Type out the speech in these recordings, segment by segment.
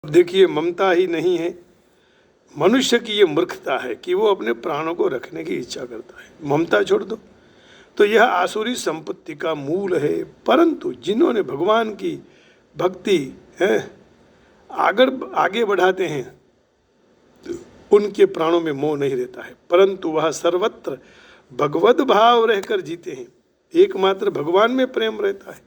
देखिए, ममता ही नहीं है, मनुष्य की ये मूर्खता है कि वो अपने प्राणों को रखने की इच्छा करता है। ममता छोड़ दो। तो यह आसुरी संपत्ति का मूल है। परंतु जिन्होंने भगवान की भक्ति है आगे बढ़ाते हैं, उनके प्राणों में मोह नहीं रहता है, परंतु वह सर्वत्र भगवत भाव रहकर जीते हैं। एकमात्र भगवान में प्रेम रहता है,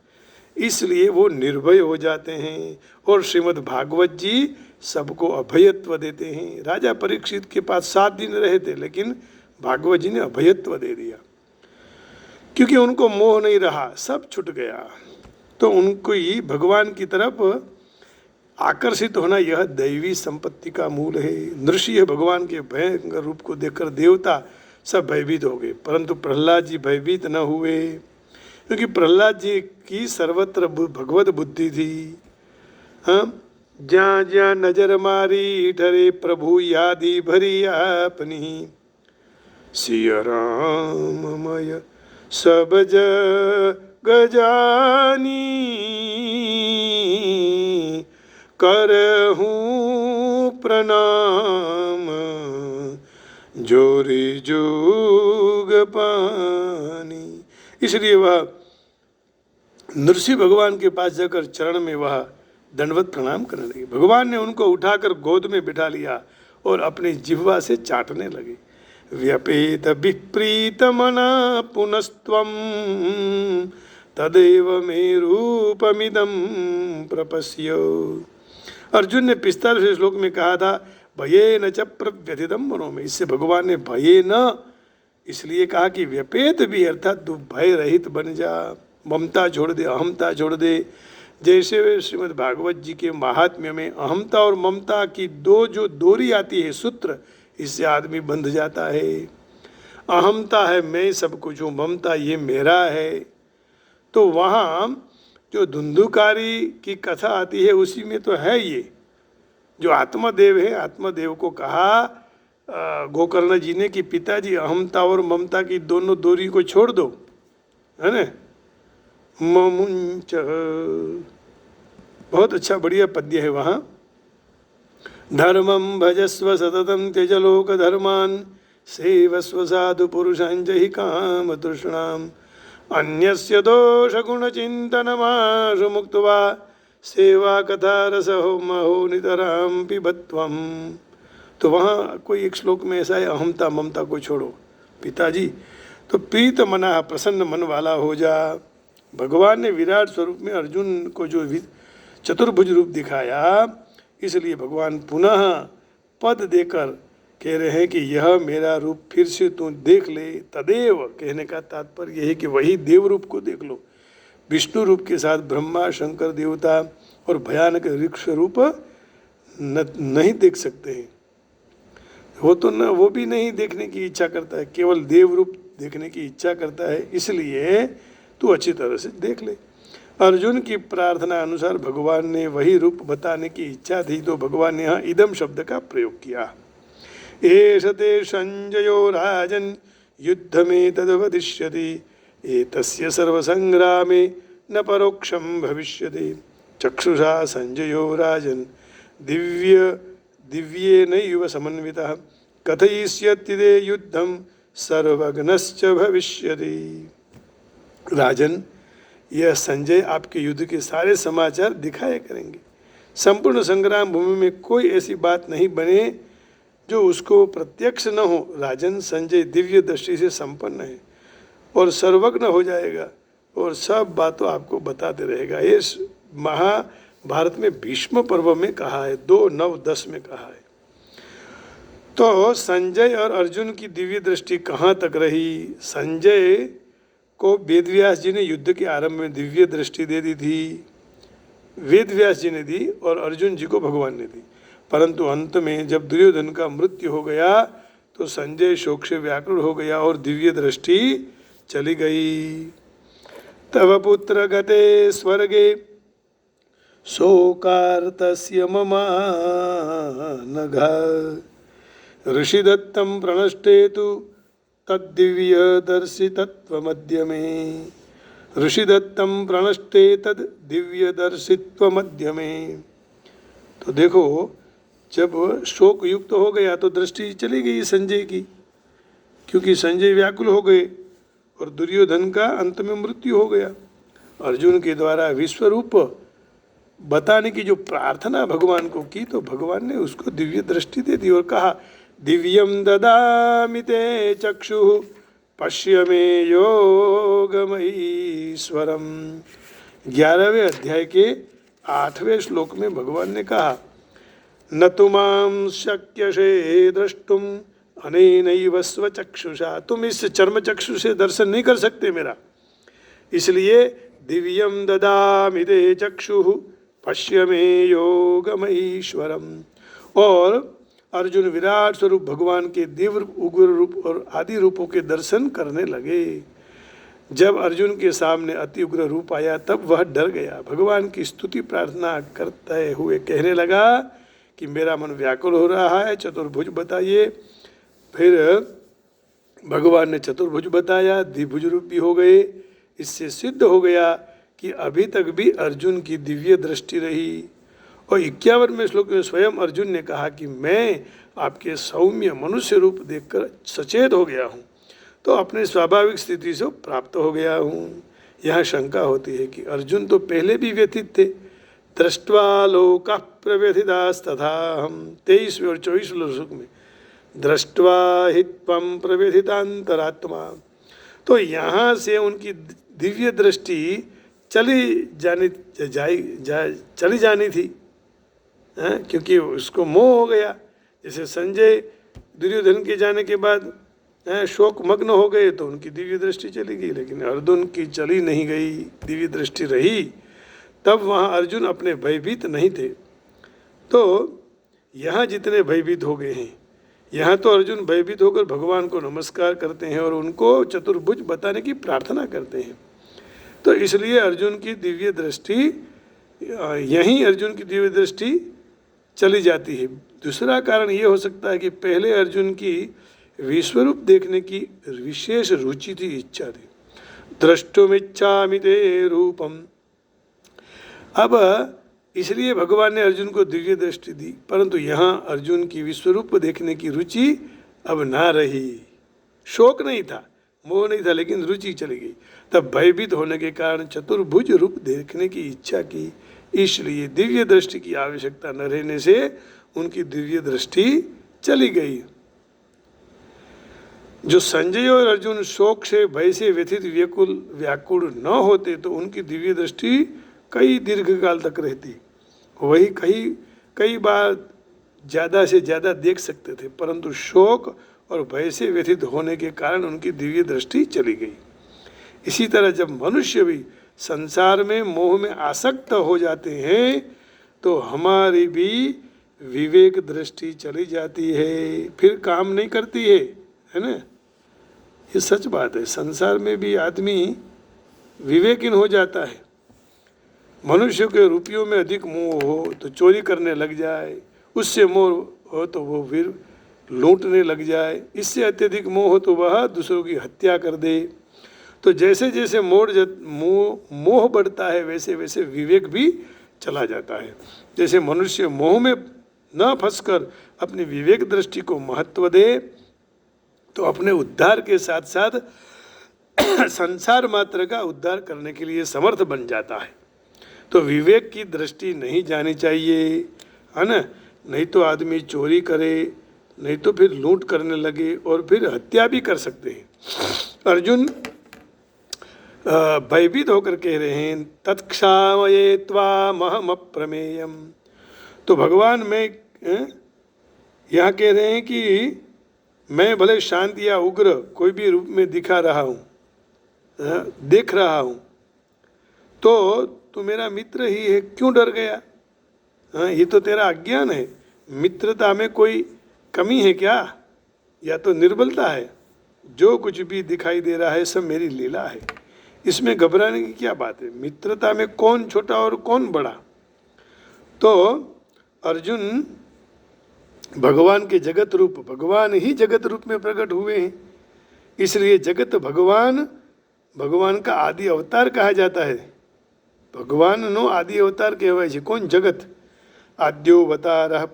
इसलिए वो निर्भय हो जाते हैं। और श्रीमद् भागवत जी सबको अभयत्व देते हैं। राजा परीक्षित के पास 7 दिन रहे थे, लेकिन भागवत जी ने अभयत्व दे दिया, क्योंकि उनको मोह नहीं रहा, सब छूट गया। तो उनको ही भगवान की तरफ आकर्षित होना, यह दैवी संपत्ति का मूल है। नृषि भगवान के भयंकर रूप को देखकर देवता सब भयभीत हो गए, परंतु प्रहलाद जी भयभीत न हुए, क्योंकि प्रहलाद जी की सर्वत्र भगवत बुद्धि थी। हाँ, जहाँ जहाँ नजर मारी ठरे प्रभु यादी भरी अपनी, सिया राममय सब जग जानी, करहूँ प्रणाम जोरी जोग पानी। इसलिए वह नृसिंह भगवान के पास जाकर चरण में वह दंडवत प्रणाम करने लगे। भगवान ने उनको उठाकर गोद में बिठा लिया और अपनी जिह्वा से चाटने लगे। व्यपेत विप्रीत मना पुनस्त्वं तदेव मे रूपमिदं प्रपश्य। अर्जुन ने 45 श्लोक में कहा था, भये न च प्रव्यथितं मनो में। इससे भगवान ने भये न इसलिए कहा कि व्यपेत भी, अर्थात तू भय रहित बन जा, ममता छोड़ दे, अहमता छोड़ दे। जैसे श्रीमद् भागवत जी के महात्म्य में अहमता और ममता की जो डोरी आती है, सूत्र, इससे आदमी बंध जाता है। अहमता है मैं सब कुछ हूँ, ममता ये मेरा है। तो वहाँ जो धुंधुकारी की कथा आती है उसी में तो है ये। जो आत्मदेव है, आत्मदेव को कहा गोकर्ण जी ने कि पिताजी अहमता और ममता की दोनों डोरी को छोड़ दो, है ना। ममुंच, बहुत अच्छा बढ़िया पद्य है वहाँ। धर्मं भजस्व सततं त्यजलोक धर्मान् सेवस्व साधु पुरुषान् जहि काम तृष्णाम् अन्यस्य दोष गुण चिंतनमाशु मुक्त्वा सेवा कथा रसहो महो नितराम पिबत्वम। तो वहाँ कोई एक श्लोक में ऐसा है, अहमता ममता को छोड़ो पिताजी, तो प्रीत मना, प्रसन्न मन वाला हो जा। भगवान ने विराट स्वरूप में अर्जुन को जो चतुर्भुज रूप दिखाया, इसलिए भगवान पुनः पद देकर कह रहे हैं कि यह मेरा रूप फिर से तू देख ले। तदेव कहने का तात्पर्य यह है कि वही देव रूप को देख लो। विष्णु रूप के साथ ब्रह्मा, शंकर, देवता और भयानक ऋक्ष रूप नहीं देख सकते हैं। वो तो न वो भी नहीं देखने की इच्छा करता है, केवल देव रूप देखने की इच्छा करता है। इसलिए तू अच्छी तरह से देख ले। अर्जुन की प्रार्थना अनुसार भगवान ने वही रूप बताने की इच्छा थी, तो भगवान ने यहाँ इदम शब्द का प्रयोग किया। एष ते संजयो राजन् युद्ध में तद्वदिष्यति एतस्य सर्वसंग्रामे न परोक्षं भविष्यति। चक्षुषा संजयो राजन् दिव्येनैव समन्वितः कथयिष्यति युद्धं सर्वज्ञश्च भविष्यति। राजन, यह संजय आपके युद्ध के सारे समाचार दिखाया करेंगे। संपूर्ण संग्राम भूमि में कोई ऐसी बात नहीं बने जो उसको प्रत्यक्ष न हो। राजन, संजय दिव्य दृष्टि से संपन्न है और सर्वज्ञ हो जाएगा और सब बातों आपको बताते रहेगा। ये महाभारत में भीष्म पर्व में कहा है, 2:9-10 में कहा है। तो संजय और अर्जुन की दिव्य दृष्टि कहाँ तक रही? संजय को वेदव्यास जी ने युद्ध के आरंभ में दिव्य दृष्टि दे दी थी, वेदव्यास जी ने दी, और अर्जुन जी को भगवान ने दी। परंतु अंत में जब दुर्योधन का मृत्यु हो गया तो संजय शोक से व्याकुल हो गया और दिव्य दृष्टि चली गई। तव पुत्र गते स्वर्गे शोकार्तस्य ममानघा ऋषिदत्तं प्रणष्टेतु तद्दिव्य दर्शितत्वमद्य में। ऋषिदत्तं प्रणष्टे तद दिव्य दर्शित्वमद्य में। तो तो देखो जब शोक युक्त हो गया तो दृष्टि चली गई संजय की, क्योंकि संजय व्याकुल हो गए और दुर्योधन का अंत में मृत्यु हो गया। अर्जुन के द्वारा विश्वरूप बताने की जो प्रार्थना भगवान को की तो भगवान ने उसको दिव्य दृष्टि दे दी और कहा दिव्यम ददामि ते चक्षुः पश्य मे योगमईश्वरम। 11वें अध्याय के 8वें श्लोक में भगवान ने कहा न तुमां शक्यसे द्रष्टुम अनेनैव स्वचक्षुषा, तुम इस चर्म चक्षु से दर्शन नहीं कर सकते मेरा, इसलिए दिव्यम ददामि ते चक्षुः पश्य मे योगमईश्वरम। और अर्जुन विराट स्वरूप भगवान के दिव्य उग्र रूप और आदि रूपों के दर्शन करने लगे। जब अर्जुन के सामने अति उग्र रूप आया तब वह डर गया, भगवान की स्तुति प्रार्थना करते हुए कहने लगा कि मेरा मन व्याकुल हो रहा है, चतुर्भुज बताइए। फिर भगवान ने चतुर्भुज बताया, द्विभुज रूप भी हो गए। इससे सिद्ध हो गया कि अभी तक भी अर्जुन की दिव्य दृष्टि रही। और 51वें श्लोक में स्वयं अर्जुन ने कहा कि मैं आपके सौम्य मनुष्य रूप देखकर सचेत हो गया हूँ, तो अपने स्वाभाविक स्थिति से प्राप्त हो गया हूँ। यहाँ शंका होती है कि अर्जुन तो पहले भी व्यथित थे, दृष्ट्वा लोकाः प्रव्यथितास्तथा हम 23वें और 24वें श्लोक में दृष्ट्वा हि त्वं प्रव्यथितान्तरात्मा। तो यहाँ से उनकी दिव्य दृष्टि चली जानी थी, क्योंकि उसको मोह हो गया। जैसे संजय दुर्योधन के जाने के बाद शोक मग्न हो गए तो उनकी दिव्य दृष्टि चली गई, लेकिन अर्जुन की चली नहीं गई, दिव्य दृष्टि रही। तब वहाँ अर्जुन अपने भयभीत नहीं थे। तो यहाँ जितने भयभीत हो गए हैं, यहाँ तो अर्जुन भयभीत होकर भगवान को नमस्कार करते हैं और उनको चतुर्भुज बताने की प्रार्थना करते हैं। तो इसलिए अर्जुन की दिव्य दृष्टि, यहीं अर्जुन की दिव्य दृष्टि चली जाती है। दूसरा कारण ये हो सकता है कि पहले अर्जुन की विश्वरूप देखने की विशेष रुचि थी, इच्छा थी, द्रष्टुमिच्छामि ते रूपम। अब इसलिए भगवान ने अर्जुन को दिव्य दृष्टि दी, परंतु यहाँ अर्जुन की विश्वरूप देखने की रुचि अब ना रही। शोक नहीं था, मोह नहीं था, लेकिन रुचि चली गई। तब भयभीत होने के कारण चतुर्भुज रूप देखने की इच्छा की, इसलिए दिव्य दृष्टि की आवश्यकता न रहने से उनकी दिव्य दृष्टि चली गई। जो संजय और अर्जुन शोक से भय से व्यथित व्याकुल न होते तो उनकी दिव्य दृष्टि कई दीर्घकाल तक रहती, वही कई बार ज़्यादा से ज़्यादा देख सकते थे, परंतु शोक और भय से व्यथित होने के कारण उनकी दिव्य दृष्टि चली गई। इसी तरह जब मनुष्य भी संसार में मोह में आसक्त हो जाते हैं तो हमारी भी विवेक दृष्टि चली जाती है, फिर काम नहीं करती है ना। ये सच बात है, संसार में भी आदमी विवेकहीन हो जाता है। मनुष्य के रुपयों में अधिक मोह हो तो चोरी करने लग जाए, उससे मोह हो तो वो फिर लूटने लग जाए, इससे अत्यधिक मोह हो तो वह दूसरों की हत्या कर दे। तो जैसे जैसे मोह बढ़ता है वैसे वैसे विवेक भी चला जाता है। जैसे मनुष्य मोह में न फंसकर अपनी विवेक दृष्टि को महत्व दे तो अपने उद्धार के साथ साथ संसार मात्र का उद्धार करने के लिए समर्थ बन जाता है। तो विवेक की दृष्टि नहीं जानी चाहिए, है ना। नहीं तो आदमी चोरी करे, नहीं तो फिर लूट करने लगे और फिर हत्या भी कर सकते हैं। अर्जुन भयभीत होकर कह रहे हैं तत्क्षामये त्वामहम अप्रमेयम्। तो भगवान में यहाँ कह रहे हैं कि मैं भले शांत या उग्र कोई भी रूप में दिखा रहा हूँ, देख रहा हूँ, तो तू मेरा मित्र ही है, क्यों डर गया? ये तो तेरा अज्ञान है। मित्रता में कोई कमी है क्या, या तो निर्बलता है? जो कुछ भी दिखाई दे रहा है सब मेरी लीला है, इसमें घबराने की क्या बात है? मित्रता में कौन छोटा और कौन बड़ा? तो अर्जुन भगवान के जगत रूप, भगवान ही जगत रूप में प्रकट हुए हैं, इसलिए जगत भगवान का आदि अवतार कहा जाता है। भगवान नो आदि अवतार कहवाय છે, कौन? जगत। आद्योऽवतारः